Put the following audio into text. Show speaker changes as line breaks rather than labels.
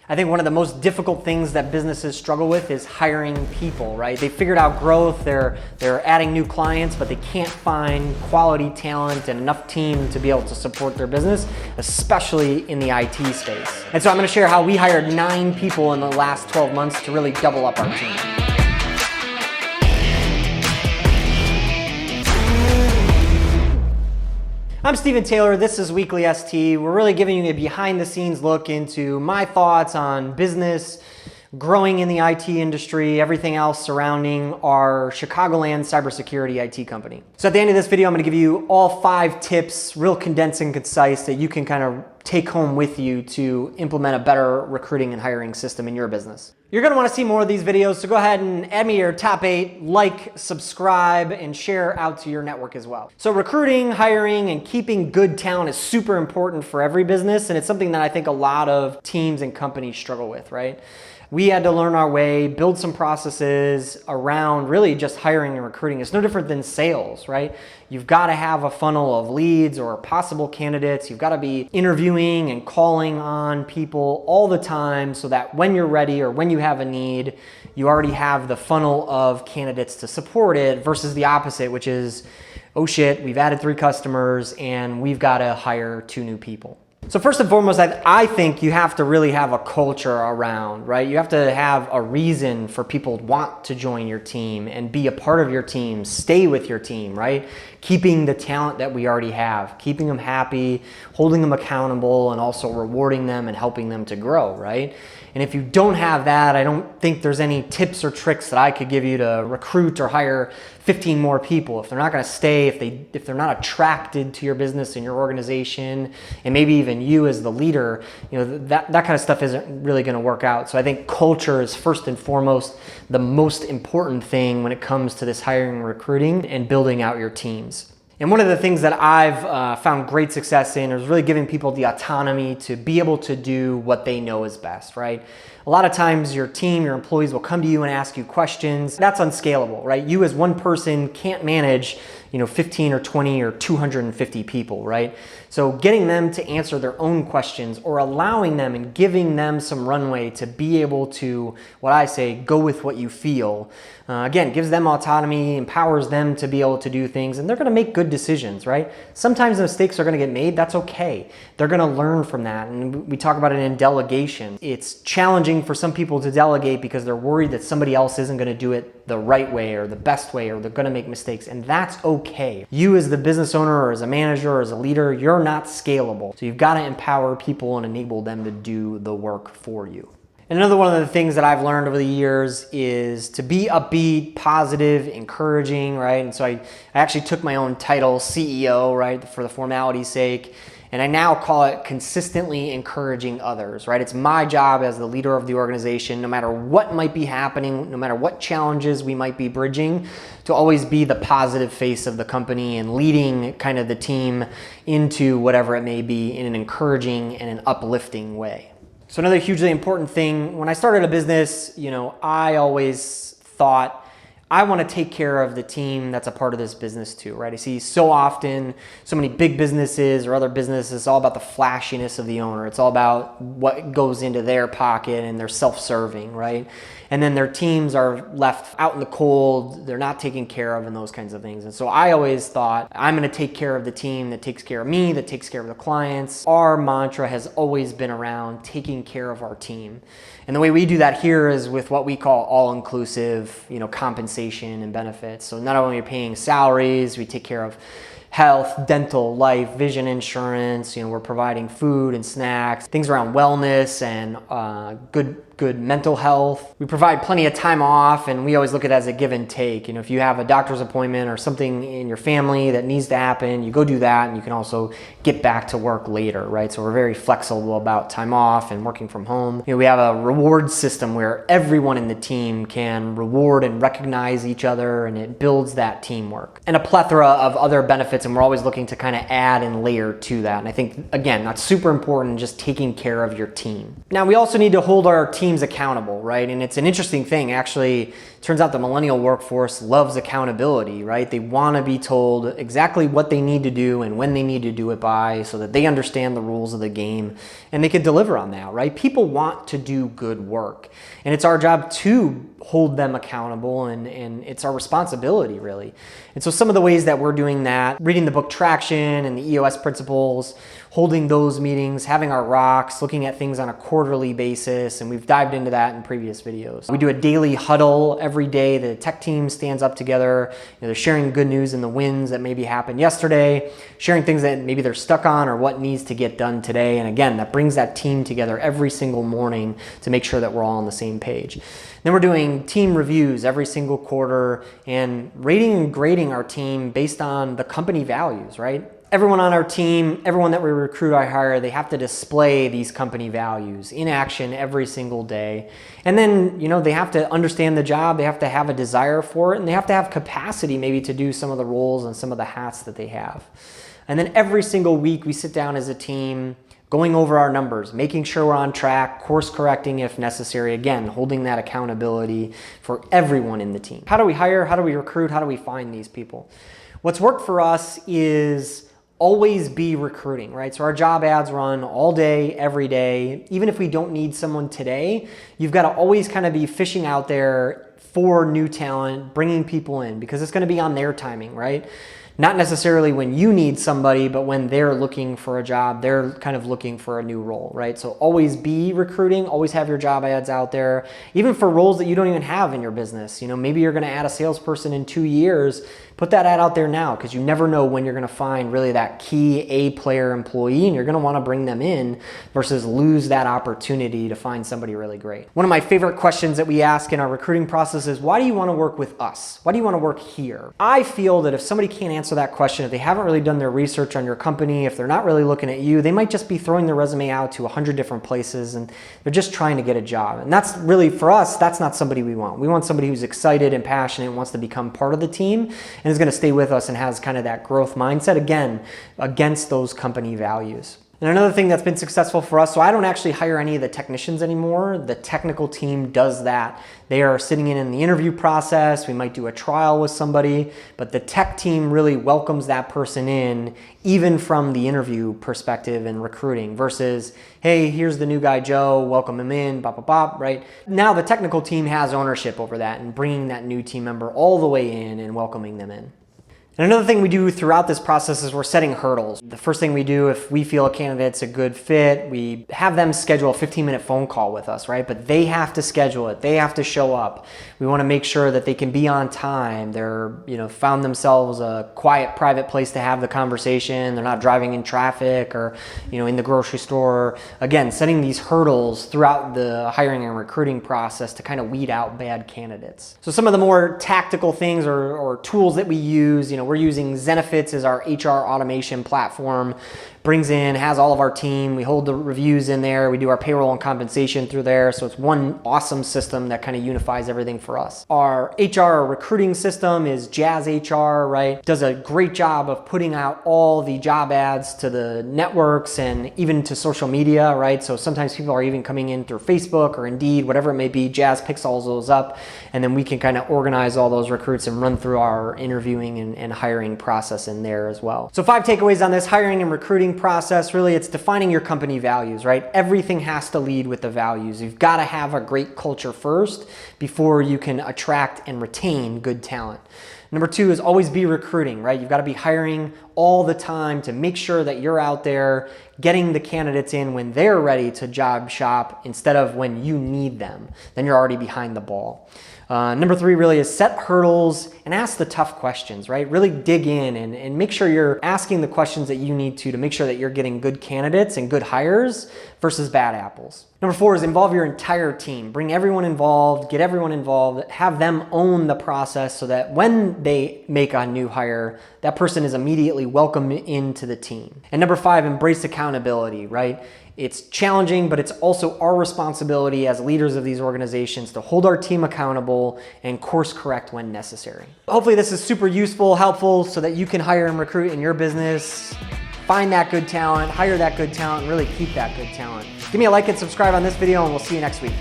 I think one of the most difficult things that businesses struggle with is hiring people, right? They figured out growth, they're adding new clients, but they can't find quality talent and enough team to be able to support their business, especially in the IT space. And so I'm gonna share how we hired 9 people in the last 12 months to really double up our team. I'm Stephen Taylor, this is WeeklyST. We're really giving you a behind the scenes look into my thoughts on business, growing in the IT industry, everything else surrounding our Chicagoland cybersecurity IT company. So at the end of this video, I'm gonna give you all 5 tips, real condensed and concise, that you can kind of take home with you to implement a better recruiting and hiring system in your business. You're gonna wanna see more of these videos, so go ahead and add me your top 8, like, subscribe, and share out to your network as well. So recruiting, hiring, and keeping good talent is super important for every business, and it's something that I think a lot of teams and companies struggle with, right? We had to learn our way, build some processes around really just hiring and recruiting. It's no different than sales, right? You've got to have a funnel of leads or possible candidates. You've got to be interviewing and calling on people all the time so that when you're ready or when you have a need, you already have the funnel of candidates to support it, versus the opposite, which is, oh shit, we've added 3 customers and we've got to hire 2 new people. So first and foremost, I think you have to really have a culture around, right? You have to have a reason for people to want to join your team and be a part of your team, stay with your team, right? Keeping the talent that we already have, keeping them happy, holding them accountable, and also rewarding them and helping them to grow, right? And if you don't have that, I don't think there's any tips or tricks that I could give you to recruit or hire 15 more people. If they're not gonna stay, if they're not attracted to your business and your organization, and maybe even you as the leader, you know, that kind of stuff isn't really gonna work out. So I think culture is first and foremost the most important thing when it comes to this hiring and recruiting and building out your teams. And one of the things that I've found great success in is really giving people the autonomy to be able to do what they know is best, right? A lot of times your team, your employees will come to you and ask you questions. That's unscalable, right? You as one person can't manage, 15 or 20 or 250 people, right? So getting them to answer their own questions or allowing them and giving them some runway to be able to, what I say, go with what you feel, again, gives them autonomy, empowers them to be able to do things, and they're gonna make good decisions, right? Sometimes mistakes are gonna get made, that's okay. They're gonna learn from that, and we talk about it in delegation. It's challenging for some people to delegate because they're worried that somebody else isn't gonna do it the right way or the best way, or they're gonna make mistakes, and that's okay. You as the business owner or as a manager or as a leader, you're not scalable. So you've gotta empower people and enable them to do the work for you. And another one of the things that I've learned over the years is to be upbeat, positive, encouraging, right? And so I actually took my own title, CEO, right, for the formality's sake. And I now call it consistently encouraging others, right? It's my job as the leader of the organization, no matter what might be happening, no matter what challenges we might be bridging, to always be the positive face of the company and leading kind of the team into whatever it may be in an encouraging and an uplifting way. So another hugely important thing, when I started a business, I always thought, I want to take care of the team that's a part of this business too, right? I see so often, so many big businesses or other businesses, it's all about the flashiness of the owner. It's all about what goes into their pocket, and they're self-serving, right? And then their teams are left out in the cold, they're not taken care of, and those kinds of things. And so I always thought, I'm gonna take care of the team that takes care of me, that takes care of the clients. Our mantra has always been around taking care of our team. And the way we do that here is with what we call all-inclusive, compensation and benefits. So not only are we paying salaries, we take care of health, dental, life, vision insurance. We're providing food and snacks, things around wellness and good mental health. We provide plenty of time off, and we always look at it as a give and take. If you have a doctor's appointment or something in your family that needs to happen, you go do that, and you can also get back to work later, right? So we're very flexible about time off and working from home. We have a reward system where everyone in the team can reward and recognize each other, and it builds that teamwork. And a plethora of other benefits, and we're always looking to kind of add and layer to that. And I think, again, that's super important, just taking care of your team. Now, we also need to hold our team teams accountable, right? And it's an interesting thing, actually. Turns out the millennial workforce loves accountability, right? They want to be told exactly what they need to do and when they need to do it by, so that they understand the rules of the game and they can deliver on that, right? People want to do good work, and it's our job to hold them accountable, and it's our responsibility, really. And so some of the ways that we're doing that: reading the book Traction and the EOS principles, holding those meetings, having our rocks, looking at things on a quarterly basis, and we've dived into that in previous videos. We do a daily huddle every day. The tech team stands up together. They're sharing good news and the wins that maybe happened yesterday, sharing things that maybe they're stuck on or what needs to get done today. And again, that brings that team together every single morning to make sure that we're all on the same page. Then we're doing team reviews every single quarter and rating and grading our team based on the company values, right? Everyone on our team, everyone that we recruit, I hire, they have to display these company values in action every single day. And then, they have to understand the job, they have to have a desire for it, and they have to have capacity maybe to do some of the roles and some of the hats that they have. And then every single week we sit down as a team, going over our numbers, making sure we're on track, course correcting if necessary, again, holding that accountability for everyone in the team. How do we hire? How do we recruit? How do we find these people? What's worked for us is always be recruiting, right? So our job ads run all day, every day. Even if we don't need someone today, you've got to always kind of be fishing out there for new talent, bringing people in, because it's going to be on their timing, right? Not necessarily when you need somebody, but when they're looking for a job, they're kind of looking for a new role, right? So always be recruiting, always have your job ads out there, even for roles that you don't even have in your business. Maybe you're going to add a salesperson in 2 years. Put that ad out there now, because you never know when you're going to find really that key A-player employee, and you're going to want to bring them in versus lose that opportunity to find somebody really great. One of my favorite questions that we ask in our recruiting process is, why do you want to work with us? Why do you want to work here? I feel that if somebody can't answer that question, if they haven't really done their research on your company, if they're not really looking at you, they might just be throwing their resume out to 100 different places and they're just trying to get a job. And that's really, for us, that's not somebody we want. We want somebody who's excited and passionate and wants to become part of the team and is going to stay with us and has kind of that growth mindset, again, against those company values. And another thing that's been successful for us, so I don't actually hire any of the technicians anymore. The technical team does that. They are sitting in the interview process. We might do a trial with somebody, but the tech team really welcomes that person in, even from the interview perspective and recruiting, versus, hey, here's the new guy, Joe, welcome him in, bop, bop, bop, right? Now the technical team has ownership over that and bringing that new team member all the way in and welcoming them in. And another thing we do throughout this process is we're setting hurdles. The first thing we do, if we feel a candidate's a good fit, we have them schedule a 15-minute phone call with us, right? But they have to schedule it. They have to show up. We want to make sure that they can be on time. They're, found themselves a quiet, private place to have the conversation. They're not driving in traffic or, in the grocery store. Again, setting these hurdles throughout the hiring and recruiting process to kind of weed out bad candidates. So some of the more tactical things or tools that we use, we're using Zenefits as our HR automation platform. Brings in, has all of our team. We hold the reviews in there. We do our payroll and compensation through there. So it's one awesome system that kind of unifies everything for us. Our HR recruiting system is Jazz HR, right? Does a great job of putting out all the job ads to the networks and even to social media, right? So sometimes people are even coming in through Facebook or Indeed, whatever it may be. Jazz picks all those up, and then we can kind of organize all those recruits and run through our interviewing and hiring process in there as well. So 5 takeaways on this hiring and recruiting process. Really, it's defining your company values, right? Everything has to lead with the values. You've got to have a great culture first before you can attract and retain good talent. Number 2 is always be recruiting, right? You've got to be hiring all the time to make sure that you're out there getting the candidates in when they're ready to job shop instead of when you need them. Then you're already behind the ball. Number 3 really is set hurdles and ask the tough questions, right? Really dig in and make sure you're asking the questions that you need to make sure that you're getting good candidates and good hires versus bad apples. Number 4 is involve your entire team. Bring everyone involved, get everyone involved, have them own the process so that when they make a new hire, that person is immediately welcomed into the team. And number 5, embrace accountability, right? It's challenging, but it's also our responsibility as leaders of these organizations to hold our team accountable and course correct when necessary. Hopefully this is super useful, helpful, so that you can hire and recruit in your business, find that good talent, hire that good talent, and really keep that good talent. Give me a like and subscribe on this video, and we'll see you next week.